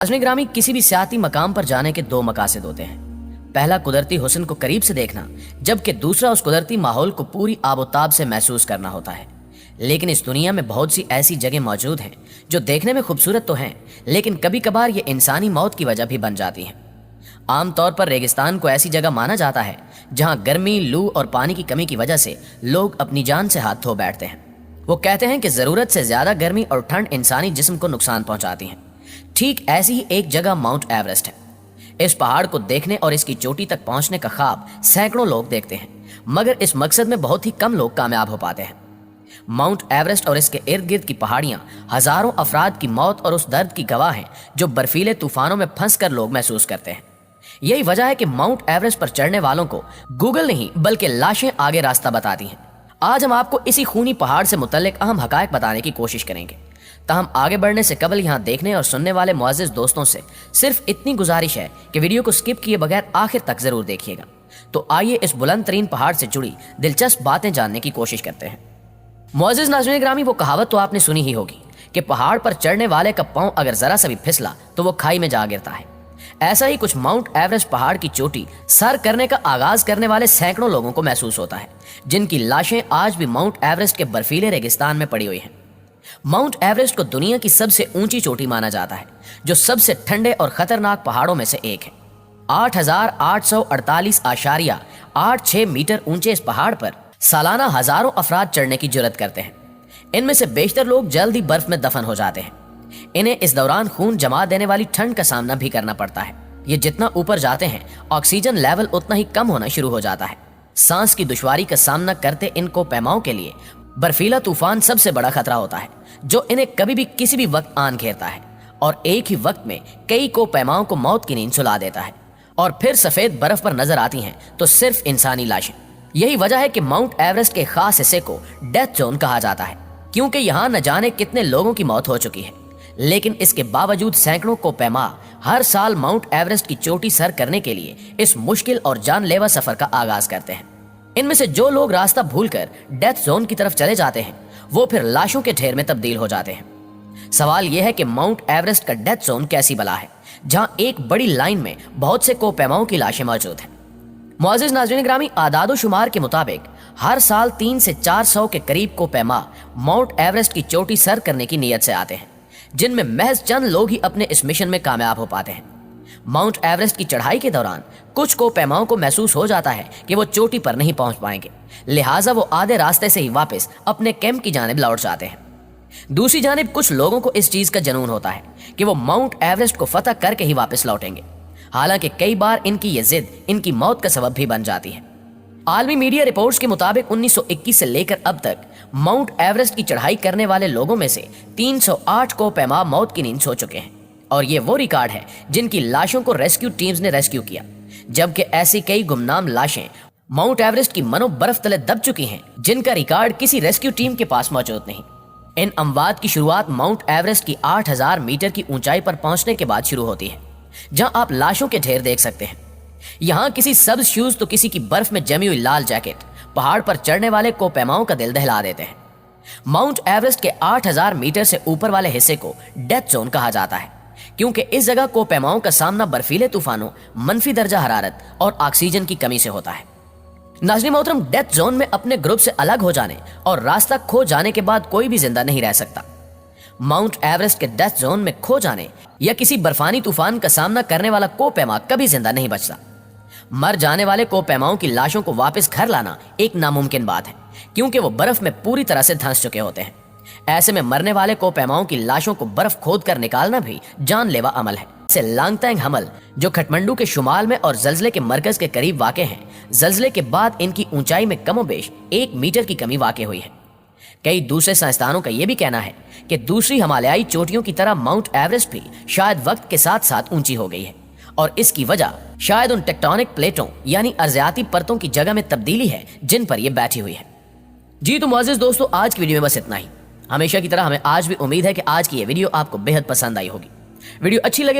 नाज़रीन ग्रामी, किसी भी सियाती मकाम पर जाने के दो मकासद होते हैं। पहला कुदरती हुस्न को करीब से देखना, जबकि दूसरा उस कुदरती माहौल को पूरी आबोताब से महसूस करना होता है। लेकिन इस दुनिया में बहुत सी ऐसी जगह मौजूद हैं जो देखने में खूबसूरत तो हैं, लेकिन कभी कभार ये इंसानी मौत की वजह भी बन जाती हैं। आमतौर पर रेगिस्तान को ऐसी जगह माना जाता है जहाँ गर्मी, लू और पानी की कमी की वजह से लोग अपनी जान से हाथ धो बैठते हैं। वो कहते हैं कि ज़रूरत से ज़्यादा गर्मी और ठंड इंसानी जिस्म को नुकसान पहुँचाती हैं। ठीक ऐसी ही एक जगह माउंट एवरेस्ट है। इस पहाड़ को देखने और इसकी चोटी तक पहुंचने का ख्वाब सैकड़ों लोग देखते हैं, मगर इस मकसद में बहुत ही कम लोग कामयाब हो पाते हैं। माउंट एवरेस्ट और इसके इर्द गिर्द की पहाड़ियां हजारों अफराद की मौत और उस दर्द की गवाह हैं जो बर्फीले तूफानों में फंसकर लोग महसूस करते हैं। यही वजह है कि माउंट एवरेस्ट पर चढ़ने वालों को गूगल नहीं बल्कि लाशें आगे रास्ता बताती हैं। आज हम आपको इसी खूनी पहाड़ से मुतल्लिक अहम हकायक बताने की कोशिश करेंगे। ताहम आगे बढ़ने से कबल यहाँ देखने और सुनने वाले मुअज़्ज़िज़ दोस्तों से सिर्फ इतनी गुजारिश है कि वीडियो को स्किप किए बगैर आखिर तक जरूर देखिएगा। तो आइए इस बुलंद तरीन पहाड़ से जुड़ी दिलचस्प बातें जानने की कोशिश करते हैं। मुअज़्ज़िज़ नाज़रीन ग्रामी, वो कहावत तो आपने सुनी ही होगी कि पहाड़ पर चढ़ने वाले का पाँव अगर जरा सा भी फिसला तो वो खाई में जा गिरता है। ऐसा ही कुछ माउंट एवरेस्ट पहाड़ की चोटी सर करने का आगाज करने वाले सैकड़ों लोगों को महसूस होता है, जिनकी लाशें आज भी माउंट एवरेस्ट के बर्फीले रेगिस्तान में पड़ी हुई हैं। माउंट एवरेस्ट को दुनिया की सबसे ऊंची चोटी माना जाता है, जो सबसे ठंडे और खतरनाक पहाड़ों में से एक है। 8,848.86 मीटर ऊंचे इस पहाड़ पर सालाना हजारों अफराद चढ़ने की जुर्रत करते हैं। इनमें से बेशतर लोग जल्द ही बर्फ में दफन हो जाते हैं। इन्हें इस दौरान खून जमा देने वाली ठंड का सामना भी करना पड़ता है। ये जितना ऊपर जाते हैं, ऑक्सीजन लेवल उतना ही कम होना शुरू हो जाता है। सांस की दुश्वारी का सामना करते इनको पैमाओं के लिए बर्फीला तूफान सबसे बड़ा खतरा होता है, जो इन्हें कभी भी किसी भी वक्त आन घेरता है और एक ही वक्त में कई को पैमाओं को मौत की नींद सुला देता है। और फिर सफेद बर्फ पर नजर आती हैं तो सिर्फ इंसानी लाशें। यही वजह है कि माउंट एवरेस्ट के खास हिस्से को डेथ जोन कहा जाता है, क्योंकि यहाँ न जाने कितने लोगों की मौत हो चुकी है। लेकिन इसके बावजूद सैकड़ों को पैमा हर साल माउंट एवरेस्ट की चोटी सर करने के लिए इस मुश्किल और जानलेवा सफर का आगाज करते हैं। इनमें से जो लोग रास्ता भूलकर डेथ जोन की तरफ चले जाते हैं, वो फिर लाशों के ढेर में तब्दील हो जाते हैं। सवाल यह है कि माउंट एवरेस्ट का डेथ जोन कैसी बला है, जहां एक बड़ी लाइन में बहुत से कोपैमाओं की लाशें मौजूद हैं। मुअज़्ज़िज़ नाज़रीन ग्रामी, आदादो शुमार के मुताबिक हर साल 300 से 400 के करीब कोपैमा माउंट एवरेस्ट की चोटी सर करने की नीयत से आते हैं, जिनमें महज चंद लोग ही अपने इस मिशन में कामयाब हो पाते हैं। माउंट एवरेस्ट की चढ़ाई के दौरान कुछ कोपैमाओं को महसूस हो जाता है कि वो चोटी पर नहीं पहुंच पाएंगे, लिहाजा वो आधे रास्ते से ही वापस अपने कैंप की जानिब लौट जाते हैं। दूसरी जानिब कुछ लोगों को इस चीज का जुनून होता है कि वो माउंट एवरेस्ट को फतह करके ही वापस लौटेंगे। हालांकि कई बार इनकी ये जिद इनकी मौत का सबब भी बन जाती है। आलमी मीडिया रिपोर्ट्स के मुताबिक 1921 से लेकर अब तक माउंट एवरेस्ट की चढ़ाई करने वाले लोगों में से 308 कोपैमा मौत की नींद सो चुके हैं, और ये वो रिकॉर्ड है जिनकी लाशों को रेस्क्यू टीम्स ने रेस्क्यू किया, जबकि ऐसी कई गुमनाम लाशें माउंट एवरेस्ट की मनो बर्फ तले दब चुकी हैं, जिनका रिकॉर्ड किसी रेस्क्यू टीम के पास मौजूद नहीं। इन अमवात की शुरुआत माउंट एवरेस्ट की 8000 मीटर की ऊंचाई पर पहुंचने के बाद शुरू होती है, जहां आप लाशों के ढेर देख सकते हैं। यहाँ किसी सब्ज शूज तो किसी की बर्फ में जमी हुई लाल जैकेट पहाड़ पर चढ़ने वाले कोपैमाओं का दिल दहला देते हैं। माउंट एवरेस्ट के 8000 मीटर से ऊपर वाले हिस्से को डेथ जोन कहा जाता है, क्योंकि इस जगह कोपैमाओं का सामना बर्फीले तूफानों, मनफी दर्जा हरारत और ऑक्सीजन की कमी से होता है। नाज़रीन मोहतरम, डेथ जोन में अपने ग्रुप से अलग हो जाने और रास्ता खो जाने के बाद कोई भी जिंदा नहीं रह सकता। माउंट एवरेस्ट के डेथ जोन में खो जाने या किसी बर्फानी तूफान का सामना करने वाला कोपैमा कभी जिंदा नहीं बचता। मर जाने वाले कोपैमाओं की लाशों को वापस घर लाना एक नामुमकिन बात है, क्योंकि वो बर्फ में पूरी तरह से धंस चुके होते हैं। ऐसे में मरने वाले कोपैमाओं की लाशों को बर्फ खोद कर निकालना भी जानलेवा अमल है। जैसे लांगतांग हमल, जो खटमंडू के शुमाल में और जल्जले के मरकज के करीब वाक़े हैं, जल्जले के बाद इनकी ऊंचाई में कमोबेश 1 मीटर की कमी वाक़ हुई है। कई दूसरे साइंसदानों का यह भी कहना है कि दूसरी हिमालयाई चोटियों की तरह माउंट एवरेस्ट भी शायद वक्त के साथ साथ ऊंची हो गई है, और इसकी वजह शायद उन टेक्टोनिक प्लेटों यानी अर्ज़ियाती परतों की जगह में तब्दीली है जिन पर यह बैठी हुई है। जी तो मुअज़्ज़िज़ दोस्तों, आज की वीडियो में बस इतना ही। हमेशा की तरह हमें आज भी उम्मीद है कि आज की ये वीडियो आपको बेहद पसंद आई होगी। वीडियो अच्छी लगे